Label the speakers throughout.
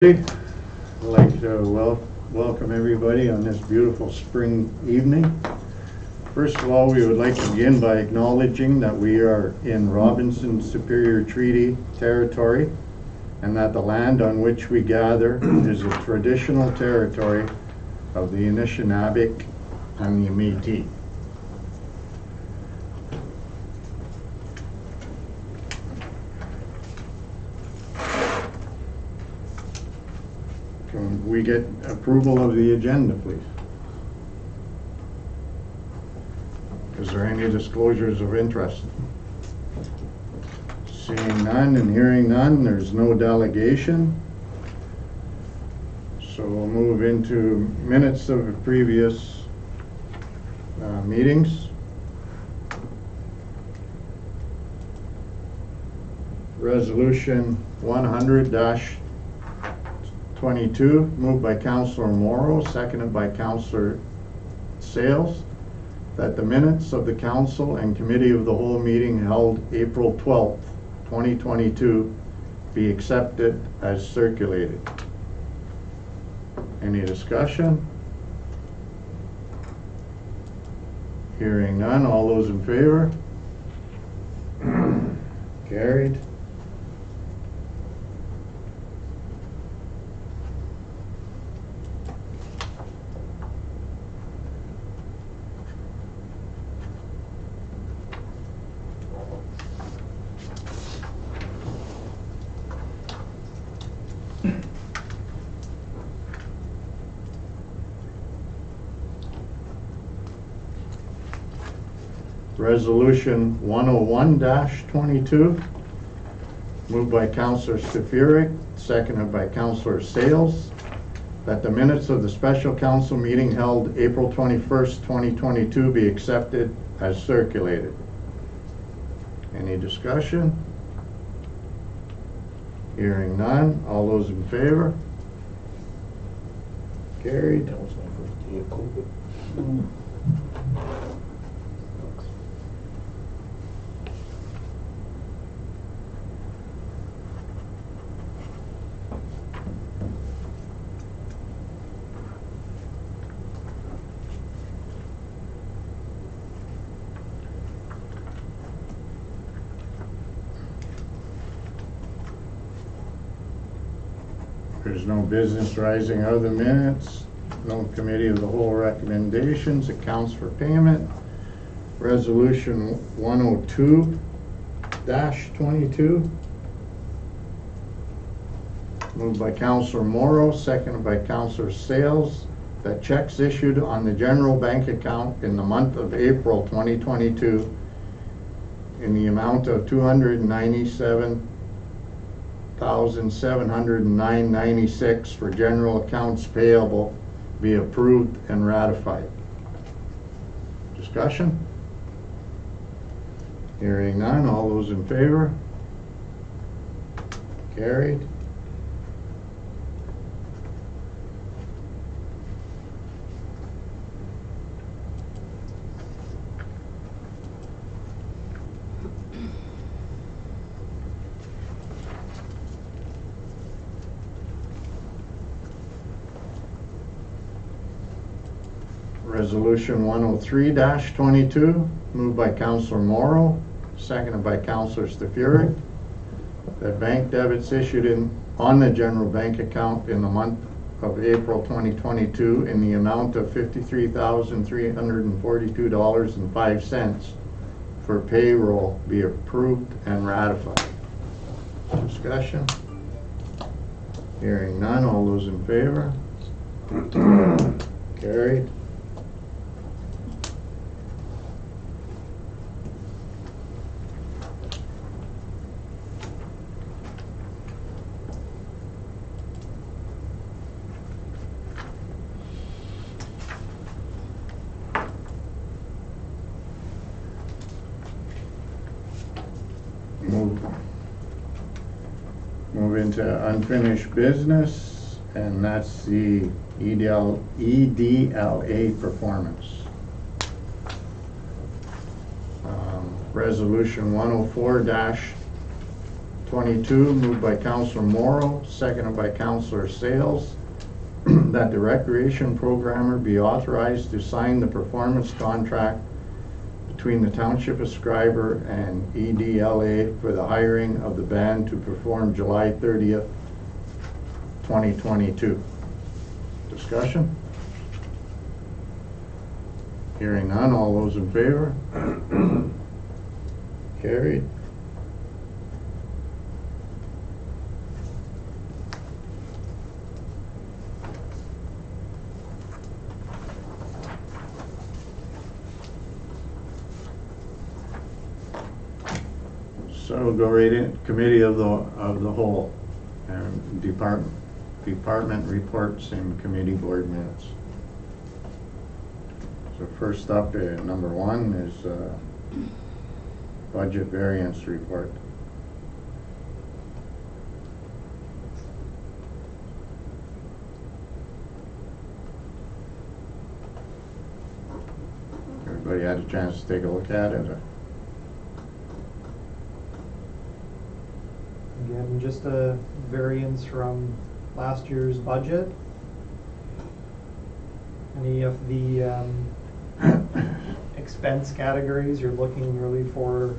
Speaker 1: I'd like to welcome everybody on this beautiful spring evening. First of all, we would like to begin by acknowledging that we are in Robinson Superior Treaty territory and that the land on which we gather is the traditional territory of the Anishinaabe and the Métis. Can we get approval of the agenda, please? Is there any disclosures of interest? Seeing none and hearing none, there's no delegation. So we'll move into minutes of previous meetings. Resolution 100-22, moved by Councillor Morrow, seconded by Councillor Sales, that the minutes of the Council and Committee of the Whole meeting held April 12th, 2022 be accepted as circulated. Any discussion? Hearing none, all those in favor? Carried. Resolution 101-22, moved by Councillor Stefuric, seconded by Councillor Sales, that the minutes of the special council meeting held April 21st, 2022 be accepted as circulated. Any discussion? Hearing none, all those in favor? Carried.
Speaker 2: That was my first day of COVID.
Speaker 1: There's no business rising out of the minutes, no committee of the whole recommendations, accounts for payment. Resolution 102-22, moved by Councillor Morrow, seconded by Councillor Sales, that checks issued on the general bank account in the month of April 2022 in the amount of $297,709.96 for general accounts payable be approved and ratified. Discussion? Hearing none, all those in favor? Carried. Resolution 103-22, moved by Councillor Morrow, seconded by Councillor Stefuric, that bank debits issued on the general bank account in the month of April 2022 in the amount of $53,342.05 for payroll be approved and ratified. Discussion? Hearing none, all those in favor? Carried. Move into unfinished business, and that's the EDLA performance. Resolution 104-23, 22, moved by Councillor Morrow, seconded by Councillor Sales, that the recreation programmer be authorized to sign the performance contract between the Township of Schreiber and EDLA for the hiring of the band to perform July 30th, 2022. Discussion? Hearing none, all those in favor? Carried. So we'll go right in, committee of the whole, and department reports and committee board minutes. So first up, number 1 is budget variance report. Everybody had a chance to take a look at it?
Speaker 2: Again, just a variance from last year's budget. Any of the expense categories, you're looking really for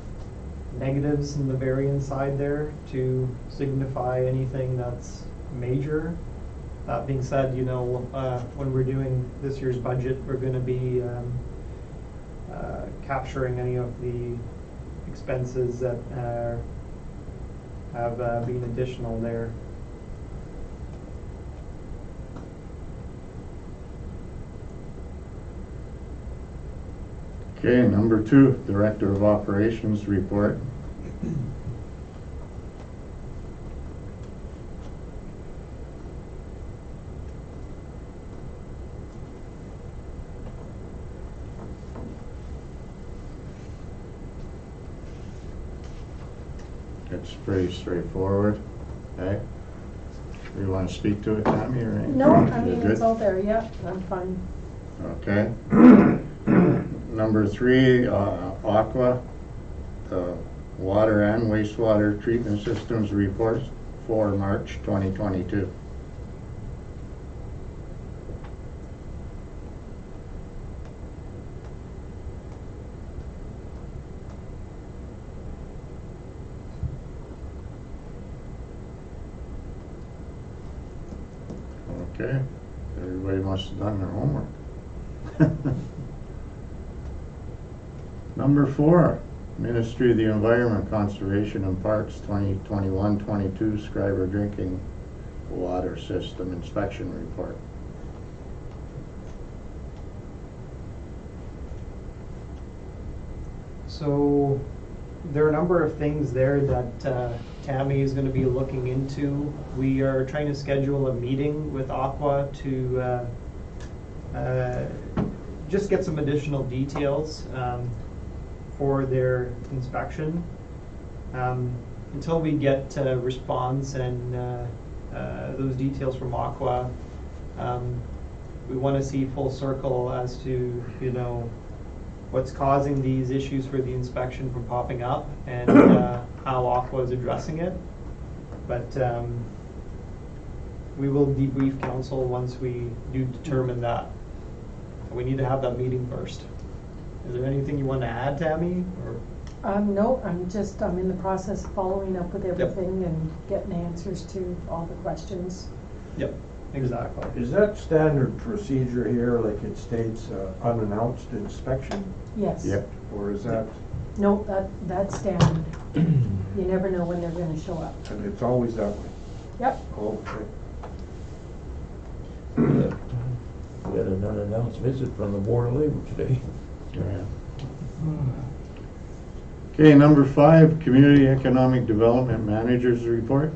Speaker 2: negatives in the variance side there to signify anything that's major. That being said, you know, when we're doing this year's budget, we're going to be capturing any of the expenses that have been additional there.
Speaker 1: Okay, number 2, Director of Operations report. It's pretty straightforward. Okay. You want to speak to it, Tammy, or anything?
Speaker 3: No, I mean, it's all there, yeah, I'm fine.
Speaker 1: Okay. Number 3, Aqua, the water and wastewater treatment systems reports for March 2022. Okay, everybody must have done their homework. Number 4, Ministry of the Environment, Conservation and Parks 2021-22 Scriber Drinking Water System Inspection Report.
Speaker 2: So there are a number of things there that Tammy is going to be looking into. We are trying to schedule a meeting with Aqua to just get some additional details for their inspection. Until we get a response and those details from Aqua, we want to see full circle as to, you know, what's causing these issues for the inspection from popping up and how Aqua is addressing it. But we will debrief council once we do determine that. We need to have that meeting first. Is there anything you want to add, Tammy? Or?
Speaker 3: No, I'm in the process of following up with everything and getting answers to all the questions.
Speaker 2: Yep, exactly.
Speaker 4: Is that standard procedure here, like it states unannounced inspection?
Speaker 3: Yes.
Speaker 1: Yep.
Speaker 4: Or is that,
Speaker 3: No, that's standard. You never know when they're going to show up.
Speaker 4: and it's always that way?
Speaker 3: Yep.
Speaker 4: Okay.
Speaker 5: We had an unannounced visit from the Board of Labor today.
Speaker 1: Yeah. Okay, number 5, Community Economic Development Managers Report,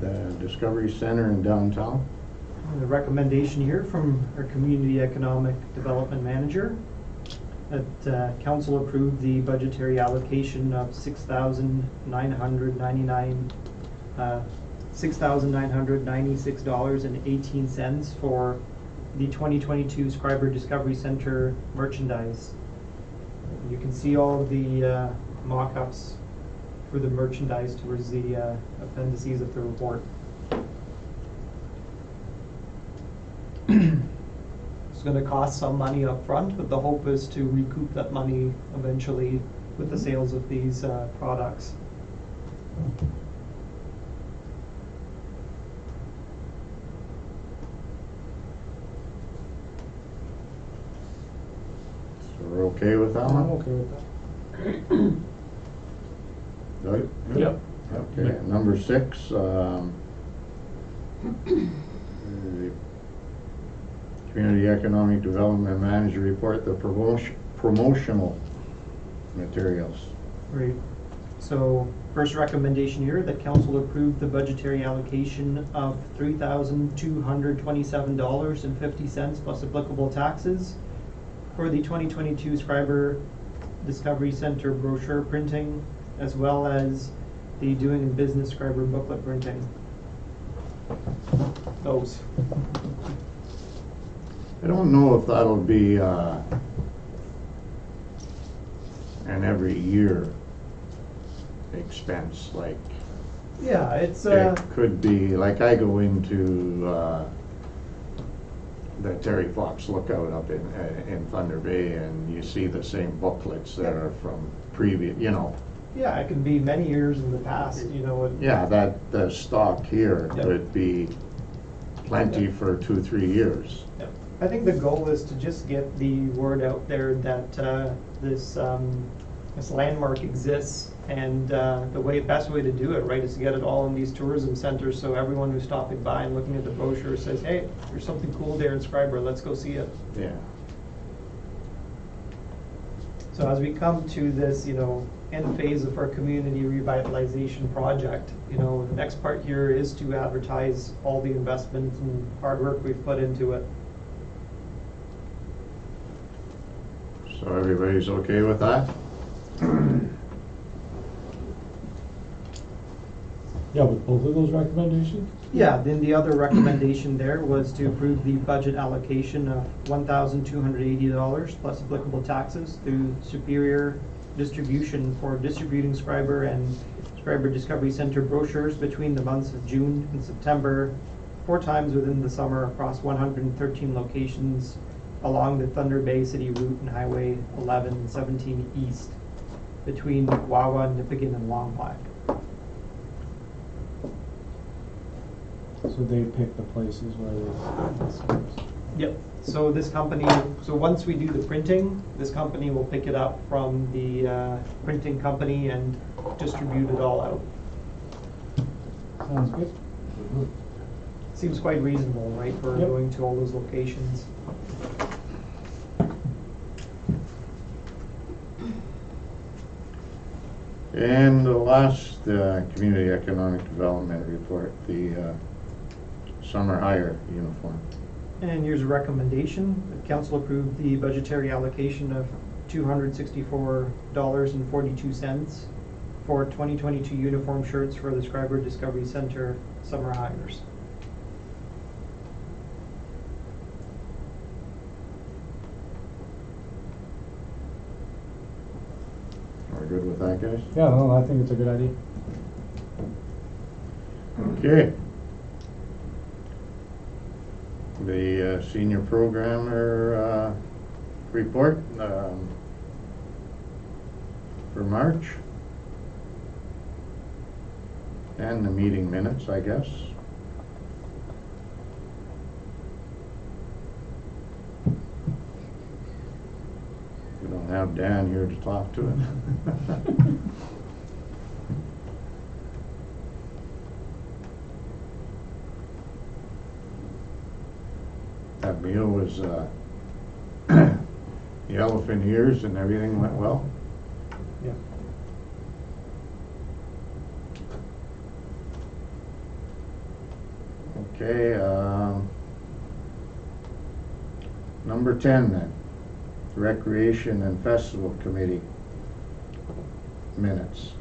Speaker 1: the Discovery Center in downtown.
Speaker 2: The recommendation here from our Community Economic Development Manager that council approved the budgetary allocation of $6,996.18 for the 2022 Scriber Discovery Center merchandise. You can see all of the mock-ups for the merchandise towards the appendices of the report. It's going to cost some money up front, but the hope is to recoup that money eventually with the sales of these products.
Speaker 1: So we're okay with that
Speaker 4: I'm
Speaker 1: one?
Speaker 4: okay with that.
Speaker 1: Doug?
Speaker 5: Yep.
Speaker 1: Okay, number 6, the Community Economic Development Manager report, the promotional materials.
Speaker 2: Great. So first recommendation here, that council approve the budgetary allocation of $3,227.50 plus applicable taxes for the 2022 Scriber Discovery Center brochure printing, as well as the Doing Business Scriber booklet printing. Those.
Speaker 1: I don't know if that'll be an every year expense, like
Speaker 2: Yeah, it's
Speaker 1: it could be, like I go into the Terry Fox Lookout up in Thunder Bay, and you see the same booklets that are from previous, you know.
Speaker 2: yeah, it can be many years in the past, you know.
Speaker 1: Yeah, that the stock here
Speaker 2: Yep.
Speaker 1: could be plenty
Speaker 2: Yep.
Speaker 1: for 2-3 years.
Speaker 2: Yep. I think the goal is to just get the word out there that this landmark exists, and the best way to do it, right, is to get it all in these tourism centers, so everyone who's stopping by and looking at the brochure says, hey, there's something cool there in Scriber, let's go see it.
Speaker 1: Yeah.
Speaker 2: So as we come to this, end phase of our community revitalization project, the next part here is to advertise all the investment and hard work we've put into it.
Speaker 1: So everybody's okay with that?
Speaker 6: Yeah, with both of those recommendations?
Speaker 2: Yeah, then the other recommendation there was to approve the budget allocation of $1,280 plus applicable taxes through Superior Distribution for distributing Scriber and Scriber Discovery Center brochures between the months of June and September, 4 times within the summer across 113 locations along the Thunder Bay City Route and Highway 11 and 17 East between Wawa, Nipigon, and Long Black.
Speaker 6: So they pick the places where they.
Speaker 2: Yep, so this company, once we do the printing, this company will pick it up from the printing company and distribute it all out.
Speaker 6: Sounds good.
Speaker 2: Seems quite reasonable, right, for
Speaker 6: Yep.
Speaker 2: going to all those locations.
Speaker 1: And the last Community Economic Development report, the summer hire uniform.
Speaker 2: And here's a recommendation, that council approve the budgetary allocation of $264.42 for 2022 uniform shirts for the Scriber Discovery Center summer hires.
Speaker 1: Are we good with that, guys?
Speaker 6: Yeah, no, I think it's a good idea.
Speaker 1: Okay. The senior programmer report for March. And the meeting minutes, I guess. We don't have Dan here to talk to it. That meal was the elephant ears and everything went well.
Speaker 2: Yeah.
Speaker 1: Okay, number 10 then, Recreation and Festival Committee minutes.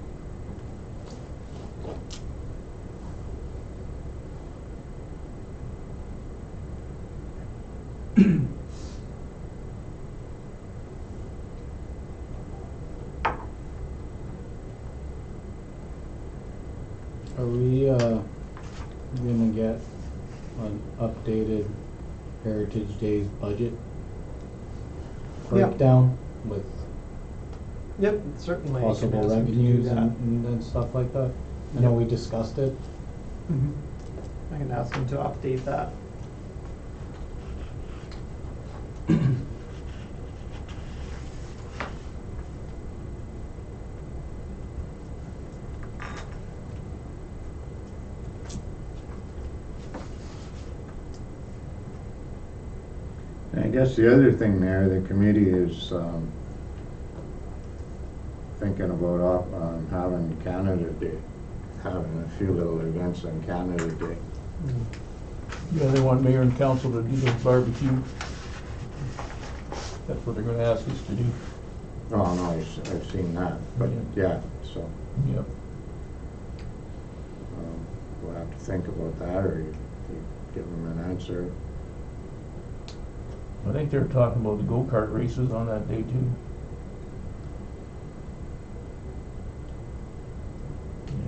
Speaker 6: updated Heritage Days budget
Speaker 2: Yeah.
Speaker 6: breakdown with
Speaker 2: Yep, certainly. I can
Speaker 6: possible
Speaker 2: ask him to do
Speaker 6: revenues
Speaker 2: that.
Speaker 6: and stuff like that? I know we discussed it.
Speaker 2: Mhm. I can ask him to update that.
Speaker 1: I guess the other thing there, the committee is thinking about having Canada Day, having a few little events on Canada Day.
Speaker 5: Yeah, they want mayor and council to do the barbecue. That's what they're gonna ask us to do.
Speaker 1: Oh, no, I've seen that, but yeah, so
Speaker 5: Yep.
Speaker 1: we'll have to think about that, or you give them an answer.
Speaker 5: I think they're talking about the go-kart races on that day too.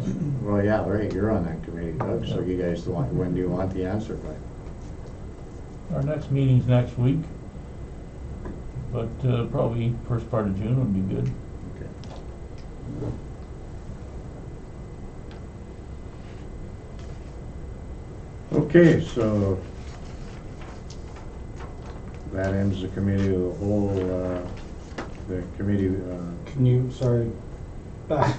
Speaker 5: Yeah.
Speaker 1: Well, yeah, right, you're on that committee, Doug, so you guys, when do you want the answer by?
Speaker 5: Our next meeting's next week, but probably first part of June would be good.
Speaker 1: Okay, so that ends the committee of the whole, the committee,
Speaker 6: Can you, sorry, back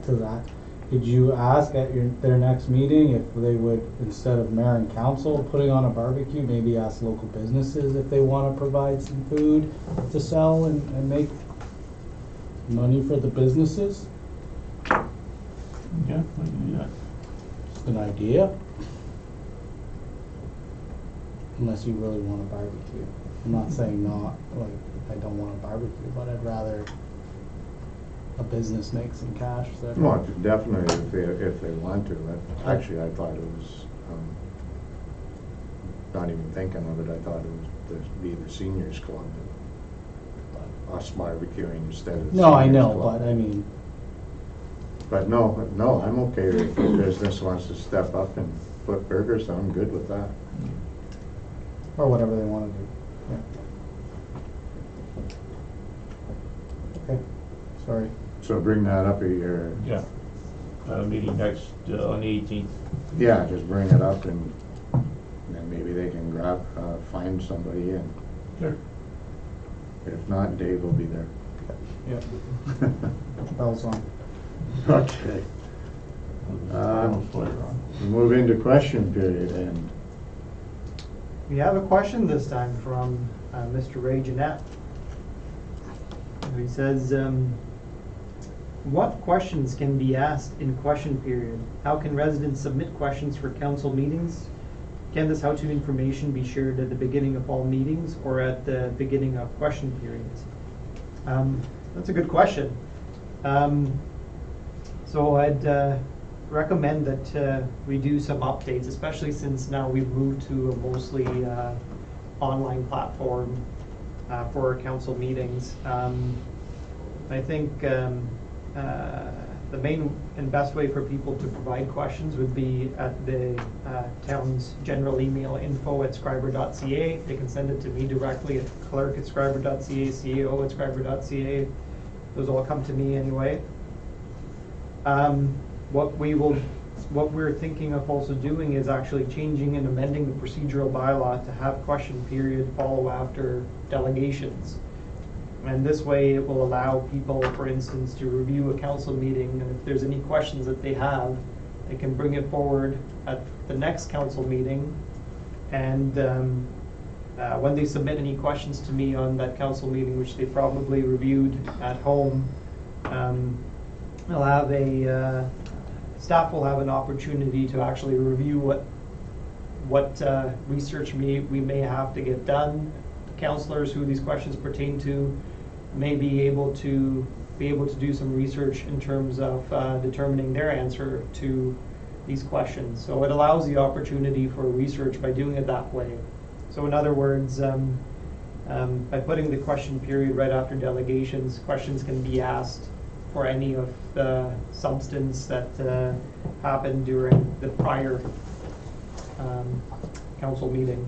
Speaker 6: to that, could you ask at their next meeting if they would, instead of mayor and council putting on a barbecue, maybe ask local businesses if they wanna provide some food to sell and make money for the businesses?
Speaker 5: Yeah, we can do that.
Speaker 6: Just an idea. Unless you really want a barbecue. I'm not saying not, like, I don't want a barbecue, but I'd rather a business make some cash there.
Speaker 1: well, definitely if they want to. Actually, I thought it was, not even thinking of it, I thought it was to be the seniors club. Us barbecuing instead of the
Speaker 6: No, I
Speaker 1: seniors
Speaker 6: know,
Speaker 1: club.
Speaker 6: but I mean,
Speaker 1: But no, I'm okay if the business wants to step up and flip burgers, I'm good with that.
Speaker 6: or whatever they wanna do, yeah. Okay, sorry.
Speaker 1: So bring that up at your,
Speaker 5: Yeah. Meeting next, on the 18th.
Speaker 1: yeah, just bring it up and then maybe they can find somebody and
Speaker 5: Sure.
Speaker 1: if not, Dave will be there.
Speaker 6: Yeah, bells on.
Speaker 1: Okay. We move into question period, and
Speaker 2: We have a question this time from Mr. Ray Jeanette. He says, what questions can be asked in question period? How can residents submit questions for council meetings? Can this how-to information be shared at the beginning of all meetings or at the beginning of question periods? That's a good question. So I'd recommend that we do some updates, especially since now we've moved to a mostly online platform for our council meetings. I think the main and best way for people to provide questions would be at the town's general email info@scriber.ca. They can send it to me directly at clerk@scriber.ca, CEO@scriber.ca. Those all come to me anyway. What we're thinking of also doing is actually changing and amending the procedural bylaw to have question period follow after delegations. And this way it will allow people, for instance, to review a council meeting, and if there's any questions that they have, they can bring it forward at the next council meeting. And when they submit any questions to me on that council meeting, which they probably reviewed at home, staff will have an opportunity to actually review what research we may have to get done. Counselors who these questions pertain to may be able to do some research in terms of determining their answer to these questions. So it allows the opportunity for research by doing it that way. So in other words, by putting the question period right after delegations, questions can be asked for any of the substance that happened during the prior council meeting.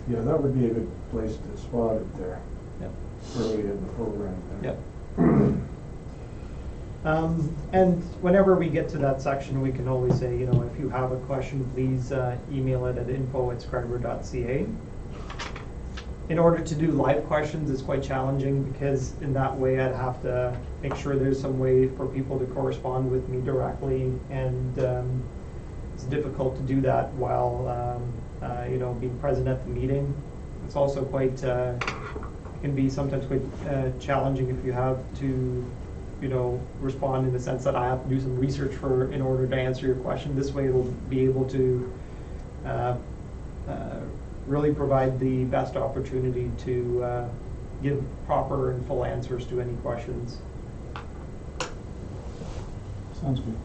Speaker 4: Yeah, that would be a good place to spot it there,
Speaker 2: Yep.
Speaker 4: early in the program there.
Speaker 2: Yep. And whenever we get to that section, we can always say, if you have a question, please email it at info@scriber.ca. In order to do live questions, it's quite challenging because in that way I'd have to make sure there's some way for people to correspond with me directly, and it's difficult to do that while being present at the meeting. It's also quite can be sometimes quite challenging if you have to respond in the sense that I have to do some research in order to answer your question. This way it'll be able to really provide the best opportunity to give proper and full answers to any questions.
Speaker 6: Sounds good.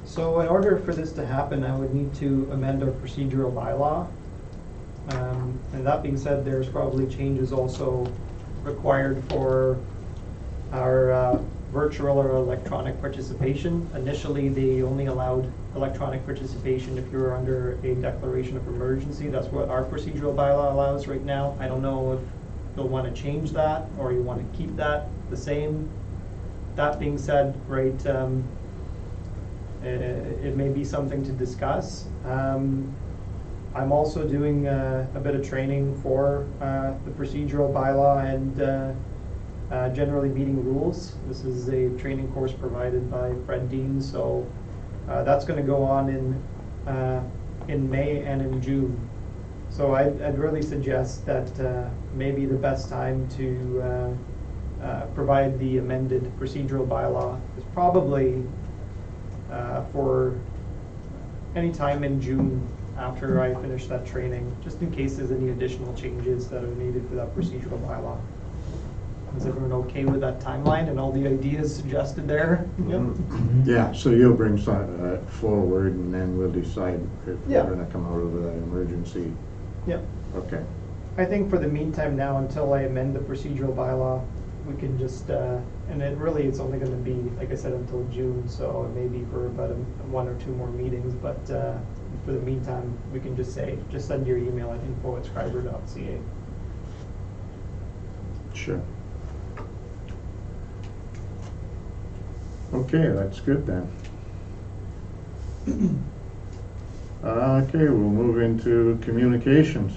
Speaker 2: So in order for this to happen, I would need to amend our procedural bylaw. And that being said, there's probably changes also required for our virtual or electronic participation. Initially, they only allowed electronic participation if you were under a declaration of emergency. That's what our procedural bylaw allows right now. I don't know if you'll want to change that or you want to keep that the same. That being said, right, it may be something to discuss. I'm also doing a bit of training for the procedural bylaw and generally meeting rules. This is a training course provided by Fred Dean, so that's going to go on in May and in June. So I'd really suggest that maybe the best time to provide the amended procedural bylaw is probably for any time in June after I finish that training, just in case there's any additional changes that are needed for that procedural bylaw. Is everyone okay with that timeline and all the ideas suggested there? Yep.
Speaker 1: Yeah, so you'll bring some forward and then we'll decide if
Speaker 2: Yeah.
Speaker 1: we're gonna come out of the emergency.
Speaker 2: Yep.
Speaker 1: Okay.
Speaker 2: I think for the meantime now, until I amend the procedural bylaw, we can just, and it's only going to be, like I said, until June, so it may be for about one or two more meetings, but for the meantime, we can just send your email at info@scriber.ca.
Speaker 1: Sure. Okay, that's good then. Okay, we'll move into communications.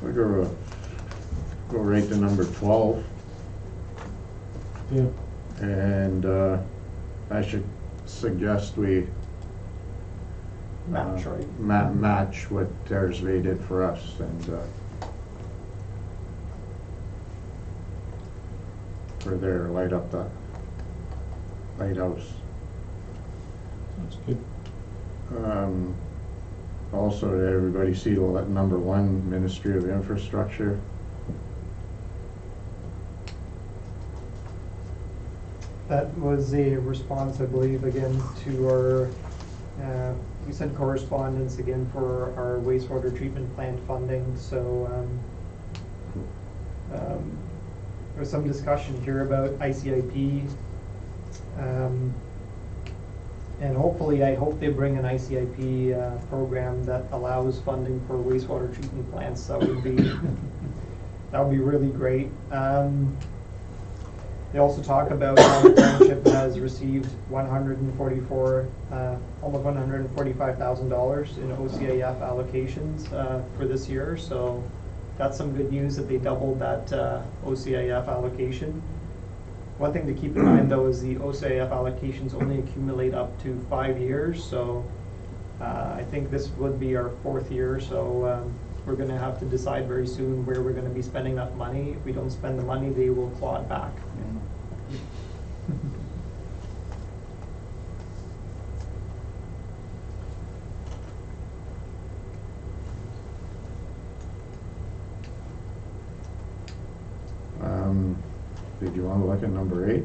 Speaker 1: We're gonna go right to number 12.
Speaker 6: Yeah.
Speaker 1: And I should suggest we
Speaker 2: Match, right?
Speaker 1: match what Tearsvay did for us, and for their light up the lighthouse.
Speaker 6: That's good.
Speaker 1: Also, did everybody see number 1, Ministry of Infrastructure?
Speaker 2: That was a response, I believe, again, to our, we sent correspondence again for our wastewater treatment plant funding, so there was some discussion here about ICIP, and hopefully, I hope they bring an ICIP program that allows funding for wastewater treatment plants. That would be really great. They also talk about how the township has received almost $145,000 in OCIF allocations for this year. So that's some good news that they doubled that OCIF allocation. One thing to keep in mind though is the OCIF allocations only accumulate up to 5 years. So I think this would be our 4th year. So we're going to have to decide very soon where we're going to be spending that money. If we don't spend the money, they will claw it back.
Speaker 1: Did you want to look at number 8?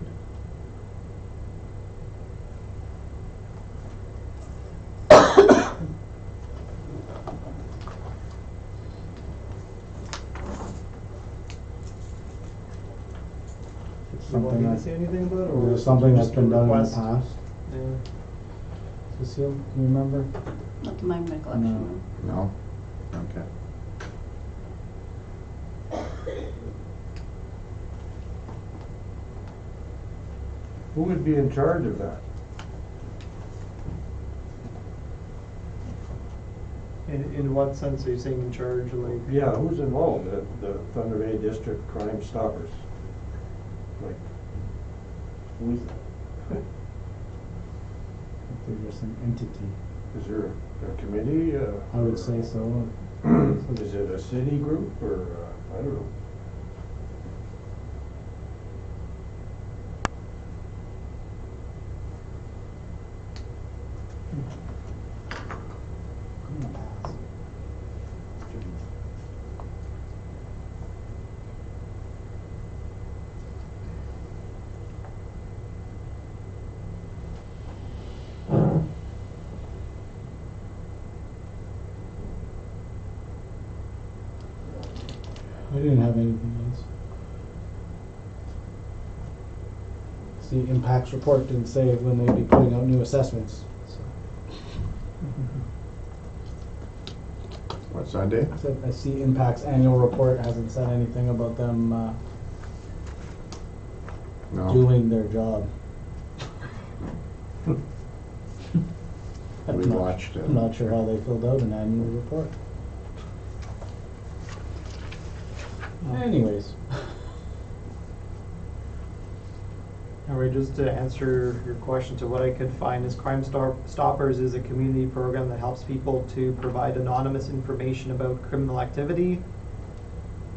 Speaker 2: Do you want me to
Speaker 6: Something
Speaker 2: say anything about it,
Speaker 6: that,
Speaker 2: or
Speaker 6: or something that's
Speaker 2: just a
Speaker 6: been done in the
Speaker 2: request?
Speaker 6: past.
Speaker 2: Yeah.
Speaker 6: Cecile, can you remember?
Speaker 7: Not to my recollection.
Speaker 1: No? Okay.
Speaker 4: Who would be in charge of that?
Speaker 2: In what sense are you saying in charge, like?
Speaker 4: Yeah, who's involved, the Thunder Bay District Crime Stoppers? Like, who's,
Speaker 6: They're just an entity.
Speaker 4: is there a committee?
Speaker 6: I would say so.
Speaker 4: Is it a city group, or, I don't know.
Speaker 6: I'm gonna pass. I didn't have anything else. The impacts report didn't say when they'd be putting out new assessments. So
Speaker 1: What's that, Dave?
Speaker 6: I said, I see impacts annual report hasn't said anything about them
Speaker 1: No.
Speaker 6: doing their job.
Speaker 1: We watched it.
Speaker 6: I'm not sure how they filled out an annual report. Anyways.
Speaker 2: Alright, just to answer your question, to what I could find is Stoppers is a community program that helps people to provide anonymous information about criminal activity,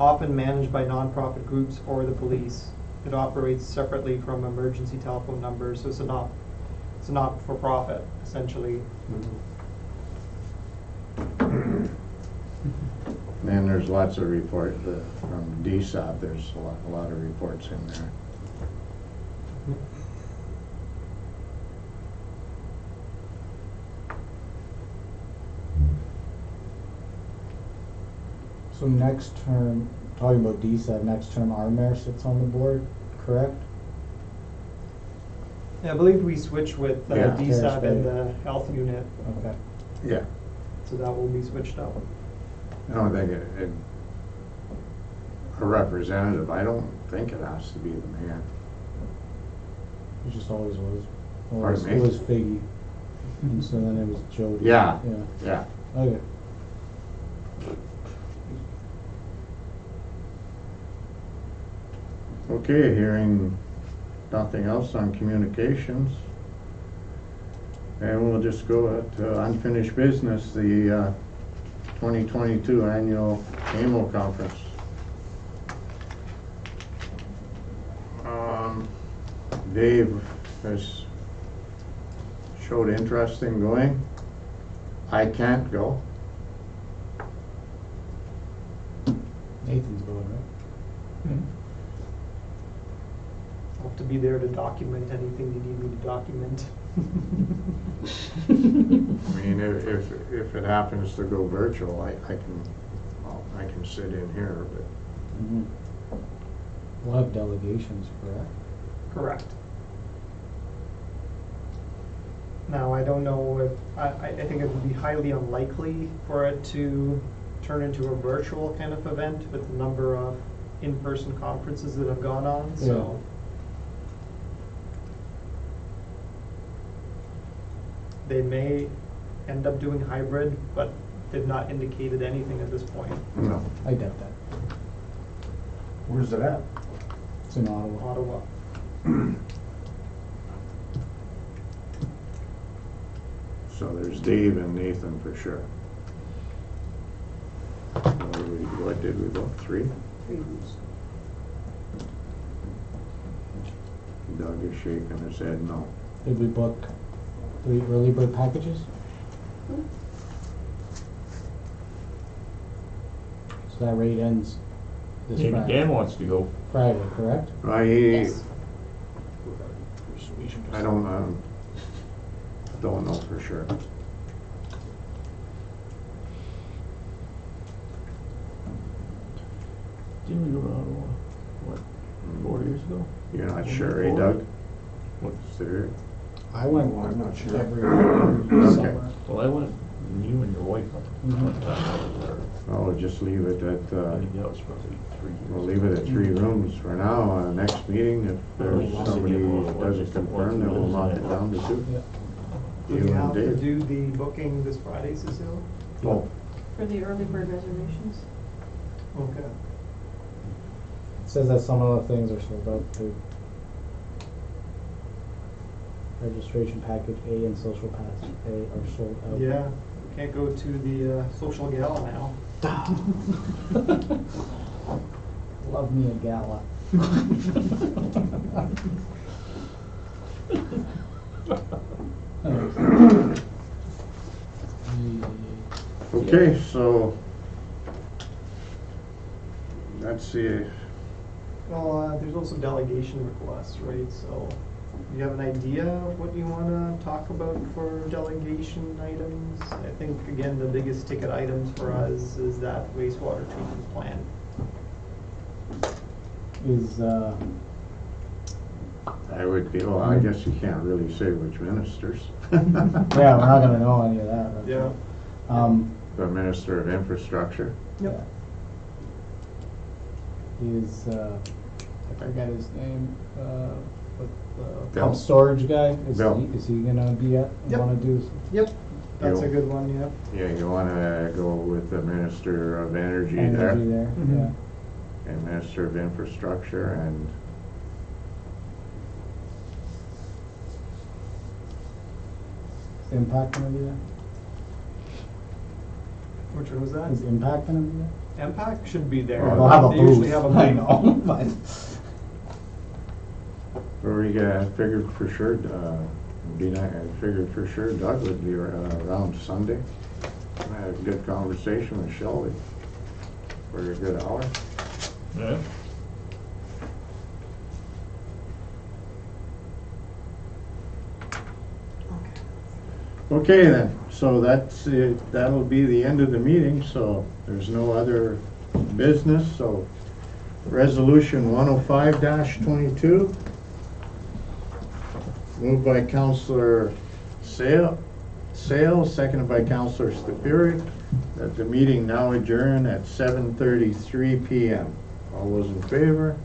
Speaker 2: often managed by nonprofit groups or the police. It operates separately from emergency telephone numbers, so it's a not-for-profit, essentially.
Speaker 1: And there's lots of reports from DSOP, there's a lot of reports in there.
Speaker 6: So next term, talking about DSAB, next term our mayor sits on the board, correct?
Speaker 2: Yeah, I believe we switched with
Speaker 1: Yeah.
Speaker 2: DSAB and the health unit,
Speaker 6: Okay.
Speaker 1: Yeah.
Speaker 2: so that will be switched up.
Speaker 1: I don't think a representative, I don't think it has to be the mayor.
Speaker 6: It just always was.
Speaker 1: Pardon me?
Speaker 6: It was Figgy. And so then it was Jody.
Speaker 1: Yeah.
Speaker 6: Yeah.
Speaker 1: Yeah.
Speaker 6: Okay.
Speaker 1: Okay, hearing nothing else on communications. And we'll just go to unfinished business, the 2022 annual AMO conference. Dave has showed interest in going. I can't go.
Speaker 6: Nathan's going, right?
Speaker 2: I'll have to be there to document anything you need me to document.
Speaker 1: I mean, if it happens to go virtual, I can sit in here, but
Speaker 6: Mm-hmm. We'll have delegations, correct?
Speaker 2: Correct. Now, I don't know if, I think it would be highly unlikely for it to turn into a virtual kind of event with the number of in-person conferences that have gone on, so. They may end up doing hybrid, but they've not indicated anything at this point.
Speaker 1: no.
Speaker 6: I doubt that.
Speaker 4: Where's it at?
Speaker 6: It's in Ottawa.
Speaker 2: Ottawa.
Speaker 1: So there's Dave and Nathan for sure. What did we vote? 3? Doug is shaking his head no.
Speaker 6: Did we book 3 early bird packages? So that rate ends this
Speaker 5: Maybe
Speaker 6: Friday.
Speaker 5: Dan wants to go.
Speaker 6: Friday, correct?
Speaker 7: Yes.
Speaker 1: I don't know for sure.
Speaker 5: Didn't we go to Ottawa? What, 4 years ago?
Speaker 1: You're not sure, eh, Doug? What's there?
Speaker 6: I went
Speaker 4: Well, I'm not sure.
Speaker 6: every
Speaker 1: Okay.
Speaker 6: summer.
Speaker 5: Well, I went, you and your wife went one
Speaker 6: Mhm.
Speaker 5: time I was there.
Speaker 1: I'll just leave it at,
Speaker 5: I think that was probably 3 years.
Speaker 1: we'll leave it at 3 rooms for now. Next meeting, if there's
Speaker 5: Well,
Speaker 1: somebody
Speaker 5: we'll see.
Speaker 1: who doesn't confirm, then we'll knock it down to 2.
Speaker 6: Yeah.
Speaker 2: Do
Speaker 1: You
Speaker 2: we
Speaker 1: and
Speaker 2: have to
Speaker 1: Dave.
Speaker 2: do the booking this Friday, Cecile?
Speaker 1: Oh,
Speaker 7: For the early bird reservations?
Speaker 2: Okay.
Speaker 6: It says that some of the things are sold out too. Registration package A and social pass A are sold out.
Speaker 2: Yeah, we can't go to the social gala now.
Speaker 6: Love me a gala.
Speaker 1: okay, so let's see.
Speaker 2: Well, there's also delegation requests, right? So you have an idea of what you want to talk about for delegation items? I think, again, the biggest ticket items for us is that wastewater treatment plant.
Speaker 6: Is,
Speaker 1: I would be, well, I guess you can't really say which ministers.
Speaker 6: yeah, we're not gonna know any of that. right?
Speaker 2: Yeah.
Speaker 1: The Minister of Infrastructure.
Speaker 2: Yep.
Speaker 6: Is, I forget his name, but the
Speaker 1: Bill.
Speaker 6: pump storage guy,
Speaker 1: Bill.
Speaker 6: is he gonna be at,
Speaker 2: Yep.
Speaker 6: wanna do?
Speaker 2: Yep, that's a
Speaker 1: You-
Speaker 2: good one, yeah.
Speaker 1: Yeah, you wanna go with the Minister of Energy there,
Speaker 6: Energy there,
Speaker 2: Mhm.
Speaker 6: yeah.
Speaker 1: and Minister of Infrastructure, and
Speaker 6: Is Impact gonna be there?
Speaker 2: Which one was
Speaker 6: Is
Speaker 2: that?
Speaker 6: Impact gonna be there?
Speaker 2: MPAC should be there.
Speaker 1: Well,
Speaker 6: We'll have a
Speaker 2: They usually
Speaker 6: booth,
Speaker 2: have a
Speaker 6: I
Speaker 2: booth.
Speaker 6: know, but.
Speaker 1: or we figured for sure, I figured for sure Doug would be around Sunday. I had a good conversation with Shelby for a good hour.
Speaker 5: Yeah.
Speaker 1: Okay then, so that's it, that'll be the end of the meeting, so there's no other business, so Resolution 105-22, moved by Councillor Sale, seconded by Councillor Stupiri, that the meeting now adjourn at 7:33 PM. All those in favor?